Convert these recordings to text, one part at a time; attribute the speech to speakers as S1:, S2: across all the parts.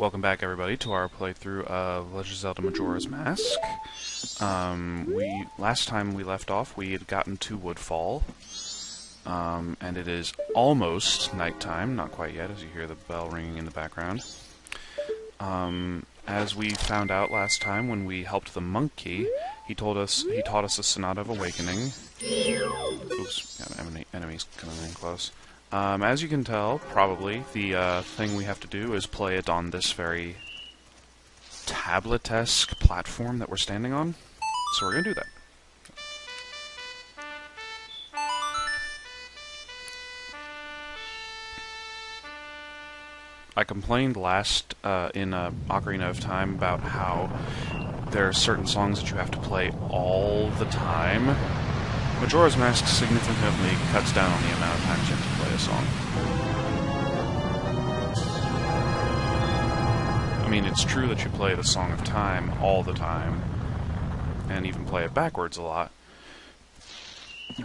S1: Welcome back, everybody, to our playthrough of Legend of Zelda Majora's Mask. Last time we left off, we had gotten to Woodfall, and it is almost nighttime, not quite yet, as you hear the bell ringing in the background. As we found out last time when we helped the monkey, he taught us a Sonata of Awakening. Oops, got enemies coming in close. As you can tell, probably, the thing we have to do is play it on this very tablet-esque platform that we're standing on. So we're going to do that. I complained last in Ocarina of Time about how there are certain songs that you have to play all the time. Majora's Mask significantly cuts down on the amount of times you have to play a song. I mean, it's true that you play the Song of Time all the time, and even play it backwards a lot,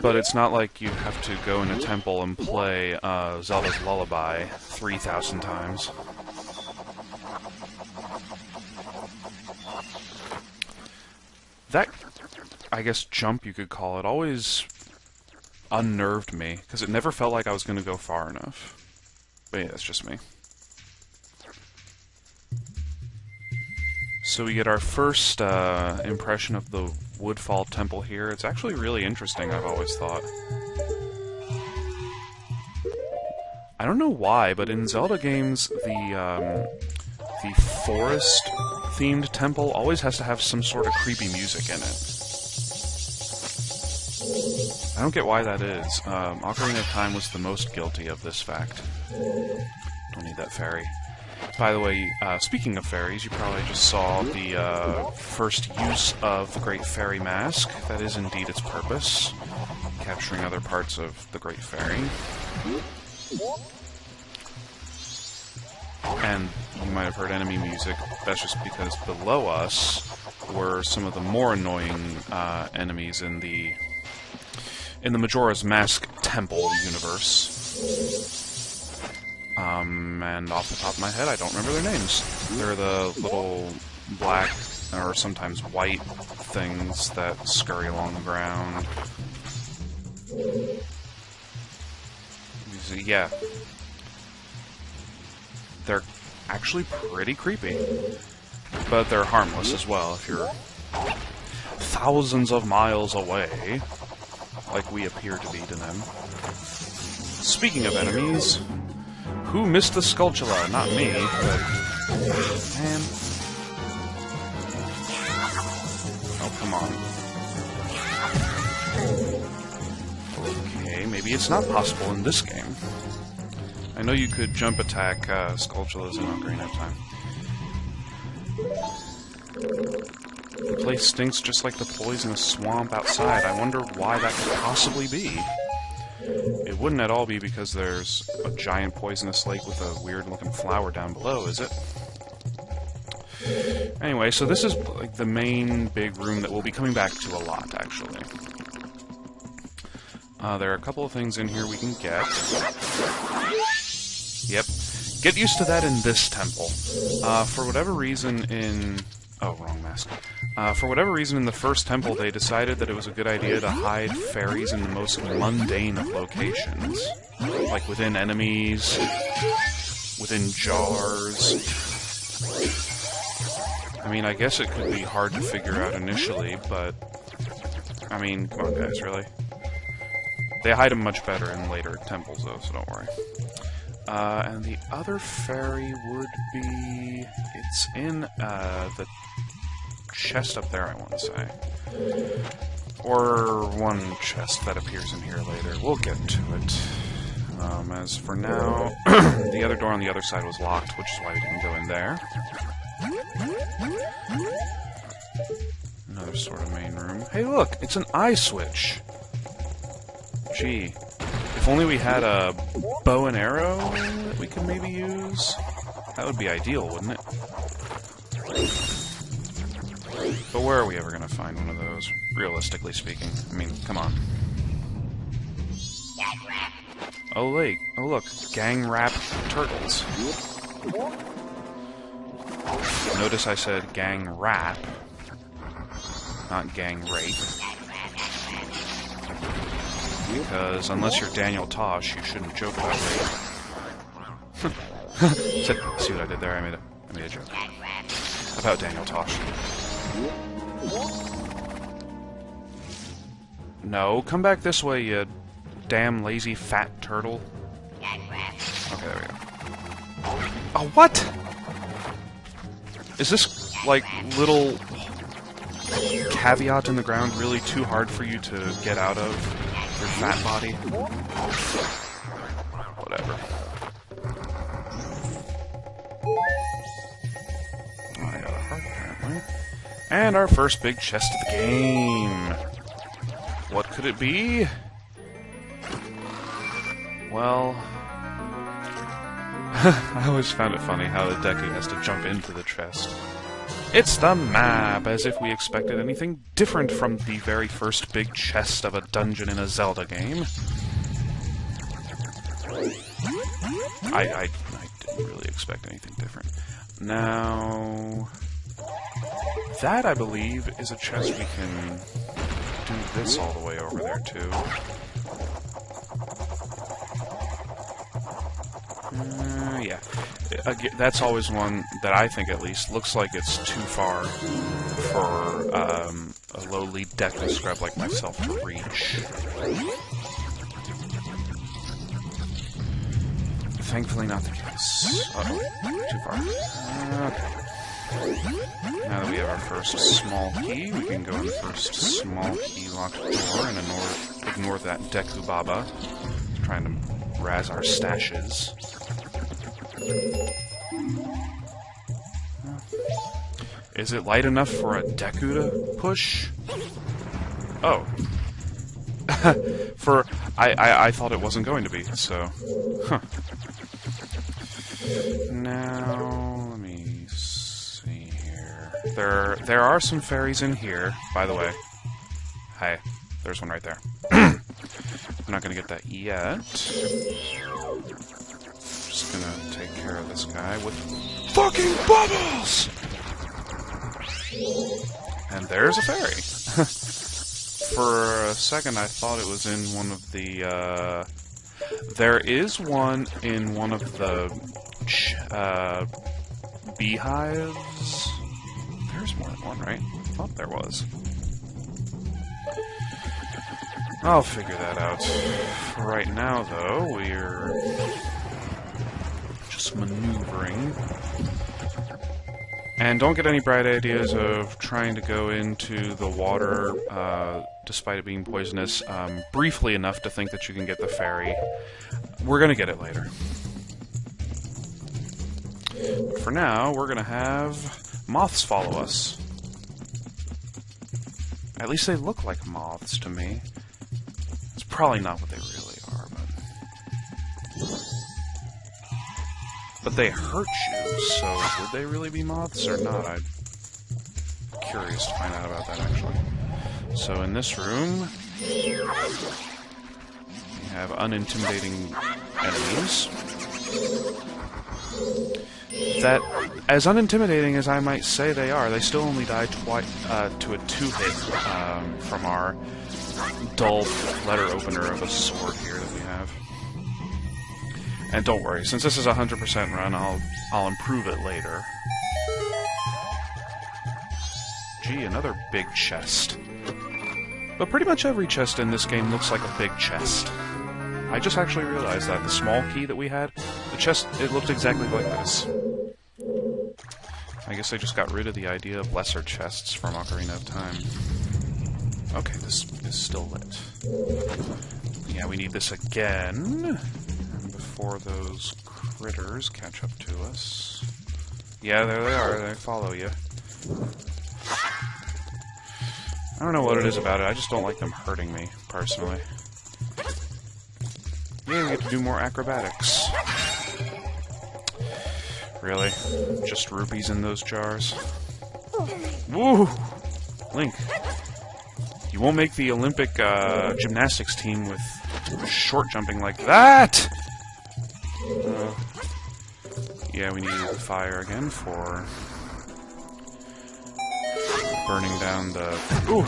S1: but it's not like you have to go in a temple and play Zelda's Lullaby 3,000 times. That, I guess, jump, you could call it, always unnerved me, because it never felt like I was going to go far enough. But yeah, that's just me. So we get our first impression of the Woodfall Temple here. It's actually really interesting, I've always thought. I don't know why, but in Zelda games, the forest-themed temple always has to have some sort of creepy music in it. I don't get why that is. Ocarina of Time was the most guilty of this fact. Don't need that fairy. By the way, speaking of fairies, you probably just saw the first use of the Great Fairy Mask. That is indeed its purpose, capturing other parts of the Great Fairy. And you might have heard enemy music. That's just because below us were some of the more annoying enemies in the Majora's Mask Temple universe. And off the top of my head, I don't remember their names. They're the little black, or sometimes white, things that scurry along the ground. Yeah. They're actually pretty creepy. But they're harmless as well if you're thousands of miles away, like we appear to be to them. Speaking of enemies, who missed the Skulltula? Not me, but... man. Oh, come on. Okay, maybe it's not possible in this game. I know you could jump attack Skulltulas in Ocarina of Time. The place stinks just like the poisonous swamp outside. I wonder why that could possibly be. It wouldn't at all be because there's a giant poisonous lake with a weird-looking flower down below, is it? Anyway, so this is like the main big room that we'll be coming back to a lot, actually. There are a couple of things in here we can get. Yep. Get used to that in this temple. For whatever reason in... oh, wrong mask. For whatever reason in the first temple, they decided that it was a good idea to hide fairies in the most mundane of locations. Like within enemies, within jars. I mean, I guess it could be hard to figure out initially, but... I mean, come on guys, really? They hide them much better in later temples, though, so don't worry. And the other fairy would be... it's in the chest up there, I want to say. Or one chest that appears in here later. We'll get to it. As for now, the other door on the other side was locked, which is why we didn't go in there. Another sort of main room. Hey look, it's an eye switch! Gee. If only we had a bow and arrow that we could maybe use. That would be ideal, wouldn't it? But where are we ever going to find one of those, realistically speaking? I mean, come on. Oh, look, gang rap turtles. Notice I said gang rap, not gang rape. Because unless you're Daniel Tosh, you shouldn't joke about rape. See what I did there? I made a joke about Daniel Tosh. No, come back this way, you damn lazy fat turtle. Okay, there we go. Oh, what? Is this, like, little caveat in the ground really too hard for you to get out of your fat body? Whatever. Oh, I got a heart, apparently. And our first big chest of the game. What could it be? Well, I always found it funny how the Deku has to jump into the chest. It's the map, as if we expected anything different from the very first big chest of a dungeon in a Zelda game. I didn't really expect anything different. Now, that, I believe, is a chest we can do this all the way over there, too. Yeah. Again, that's always one that I think, at least, looks like it's too far for a lowly Deku scrub like myself to reach. Thankfully not the case. Uh-oh. Too far. Okay. Now that we have our first small key, we can go in the first small key locked door and ignore that Deku Baba trying to razz our stashes. Is it light enough for a Deku to push? Oh. I thought it wasn't going to be, so... Huh. Now, let me see here. There are some fairies in here, by the way. Hi. There's one right there. I'm not gonna get that yet. Just gonna take care of this guy with fucking bubbles! And there's a fairy. For a second, I thought it was in one of the, there is one in one of the, beehives? There's more than one, right? I thought there was. I'll figure that out. For right now, though, we're just maneuvering. And don't get any bright ideas of trying to go into the water, despite it being poisonous, briefly enough to think that you can get the fairy. We're gonna get it later. But for now, we're gonna have moths follow us. At least they look like moths to me. It's probably not what they really are, but they hurt you, so would they really be moths or not? I'm curious to find out about that, actually. So in this room, we have unintimidating enemies. That, as unintimidating as I might say they are, they still only die to a 2-hit from our dull letter opener of a sword here that we have. And don't worry, since this is a 100% run, I'll improve it later. Gee, another big chest. But pretty much every chest in this game looks like a big chest. I just actually realized that the small key that we had, the chest, it looked exactly like this. I guess I just got rid of the idea of lesser chests from Ocarina of Time. Okay, this is still lit. Yeah, we need this again. Before those critters catch up to us. Yeah, there they are. They follow you. I don't know what it is about it. I just don't like them hurting me, personally. Yeah, we get to do more acrobatics. Really? Just rupees in those jars? Woo! Link. You won't make the Olympic gymnastics team with short jumping like that! Yeah, we need fire again for burning down the... Ooh!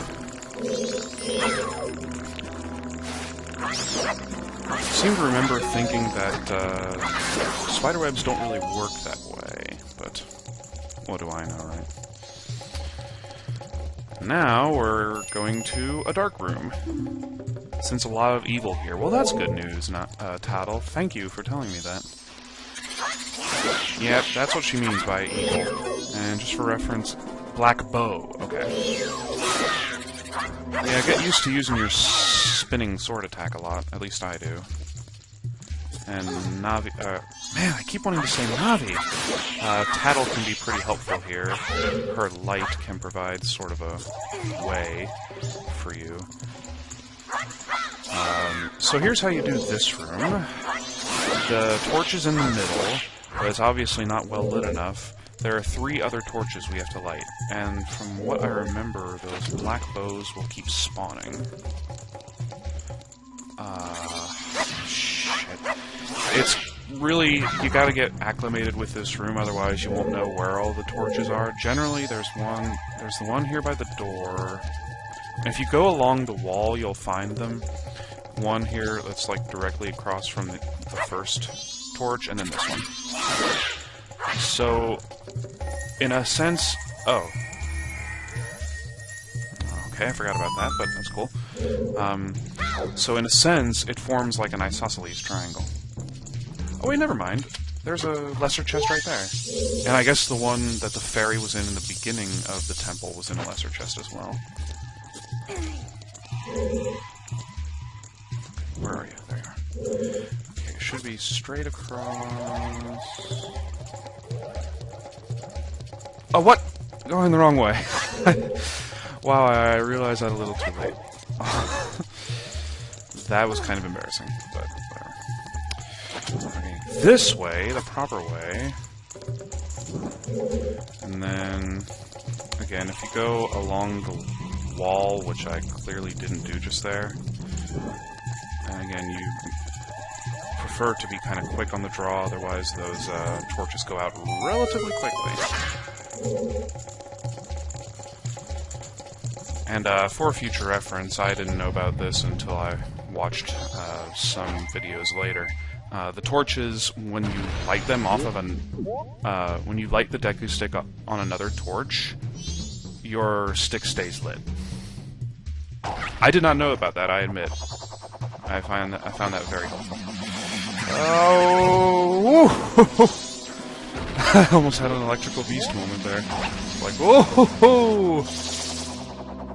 S1: I seem to remember thinking that spiderwebs don't really work that way, but what do I know, right? Now we're going to a dark room. Since a lot of evil here. Well, that's good news, Tattle. Thank you for telling me that. Yep, that's what she means by evil. And just for reference, black bow. Okay. Yeah, get used to using your spinning sword attack a lot. At least I do. And Navi... man, I keep wanting to say Navi! Tattle can be pretty helpful here. Her light can provide sort of a way for you. So here's how you do this room. The torch is in the middle, but it's obviously not well lit enough. There are 3 other torches we have to light, and from what I remember, those black bows will keep spawning. Shit. It's really, you gotta get acclimated with this room, otherwise you won't know where all the torches are. Generally, there's the one here by the door. And if you go along the wall, you'll find them. One here that's like directly across from the first torch, and then this one. So, in a sense... Oh. Okay, I forgot about that, but that's cool. So in a sense, it forms like an isosceles triangle. Oh wait, never mind. There's a lesser chest right there. And I guess the one that the fairy was in the beginning of the temple was in a lesser chest as well. Where are you? There you are. Okay, it should be straight across... Oh, what? Going the wrong way. Wow, I realized that a little too late. That was kind of embarrassing, but whatever. Okay, this way, the proper way. And then, again, if you go along the wall, which I clearly didn't do just there, and again, you prefer to be kind of quick on the draw, otherwise those torches go out relatively quickly. And for future reference, I didn't know about this until I watched some videos later. The torches, when you light them off of when you light the Deku stick on another torch, your stick stays lit. I did not know about that, I admit. I found that very helpful. Oh! I almost had an electrical beast moment there. Like, whoa!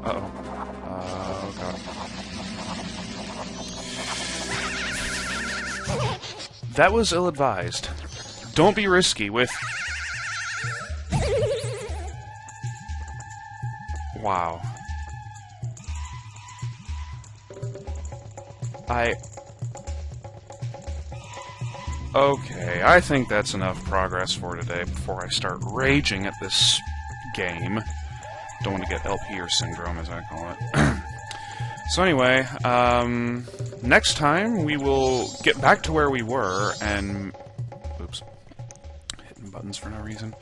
S1: Uh-oh. Oh, God. That was ill-advised. Don't be risky with... Wow. Okay, I think that's enough progress for today before I start raging at this game. Don't want to get LPer syndrome, as I call it. So anyway, next time we will get back to where we were and... Oops. Hitting buttons for no reason.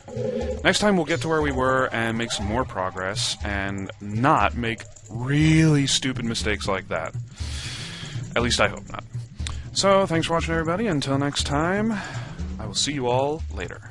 S1: Next time we'll get to where we were and make some more progress and not make really stupid mistakes like that. At least I hope not. So, thanks for watching, everybody. Until next time, I will see you all later.